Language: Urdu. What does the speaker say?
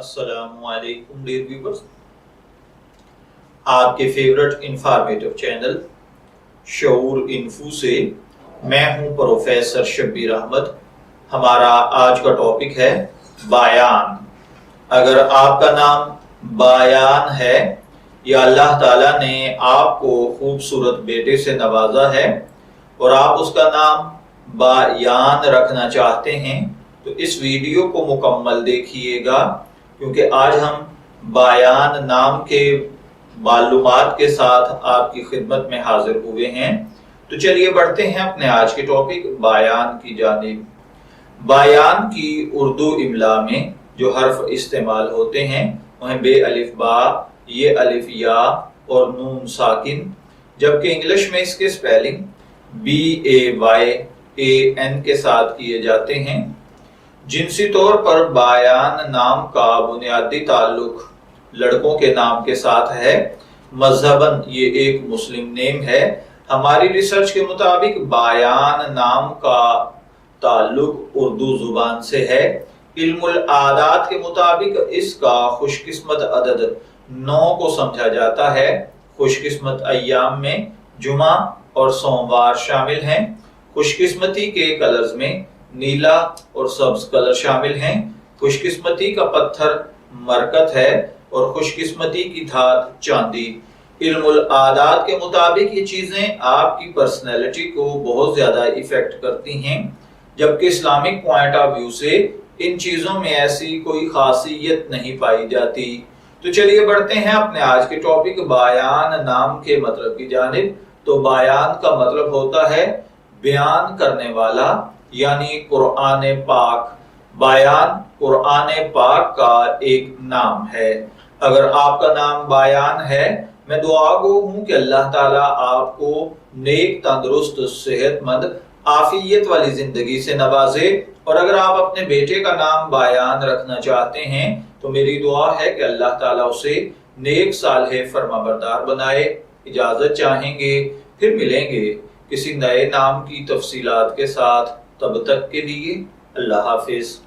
السلام علیکم ڈیئر ویورز، آپ کے فیورٹ انفارمیٹو چینل شعور انفو سے میں ہوں پروفیسر شبیر احمد۔ ہمارا آج کا ٹاپک ہے بایان۔ اگر آپ کا نام بایان ہے یا اللہ تعالیٰ نے آپ کو خوبصورت بیٹے سے نوازا ہے اور آپ اس کا نام بایان رکھنا چاہتے ہیں تو اس ویڈیو کو مکمل دیکھیے گا، کیونکہ آج ہم بایان نام کے معلومات کے ساتھ آپ کی خدمت میں حاضر ہوئے ہیں۔ تو چلیے بڑھتے ہیں اپنے آج کے ٹاپک بایان کی جانب۔ بایان کی اردو املا میں جو حرف استعمال ہوتے ہیں وہ ہیں بے الف با، یہ الف یا اور نون ساکن، جبکہ انگلش میں اس کے سپیلنگ BAYAN کے ساتھ کیے جاتے ہیں۔ جنسی طور پر بایان نام کا بنیادی تعلق لڑکوں کے نام کے ساتھ ہے۔ مذہباً یہ ایک مسلم نیم ہے۔ ہماری ریسرچ کے مطابق بایان نام کا تعلق اردو زبان سے ہے۔ علم العادات کے مطابق اس کا خوش قسمت عدد 9 کو سمجھا جاتا ہے۔ خوش قسمت ایام میں جمعہ اور سوموار شامل ہیں۔ خوش قسمتی کے کلرز میں نیلا اور سبز کلر شامل ہیں۔ خوش قسمتی کا پتھر مرکت ہے اور خوش قسمتی کی دھات چاندی۔ علم العادات کے مطابق یہ چیزیں آپ کی پرسنالٹی کو بہت زیادہ ایفیکٹ کرتی ہیں، جبکہ اسلامک پوائنٹ آف ویو سے ان چیزوں میں ایسی کوئی خاصیت نہیں پائی جاتی۔ تو چلیے بڑھتے ہیں اپنے آج کے ٹاپک بایان نام کے مطلب کی جانب۔ تو بایان کا مطلب ہوتا ہے بیان کرنے والا، یعنی قرآن پاک۔ بایان قرآن پاک کا ایک نام ہے۔ اگر آپ کا نام بایان ہے، میں دعا گو ہوں کہ اللہ تعالیٰ آپ کو نیک، تندرست، صحت مند، عافیت والی زندگی سے نوازے۔ اور اگر آپ اپنے بیٹے کا نام بایان رکھنا چاہتے ہیں تو میری دعا ہے کہ اللہ تعالیٰ اسے نیک، صالح، فرمانبردار بنائے۔ اجازت چاہیں گے، پھر ملیں گے کسی نئے نام کی تفصیلات کے ساتھ۔ تب تک کے لیے اللہ حافظ۔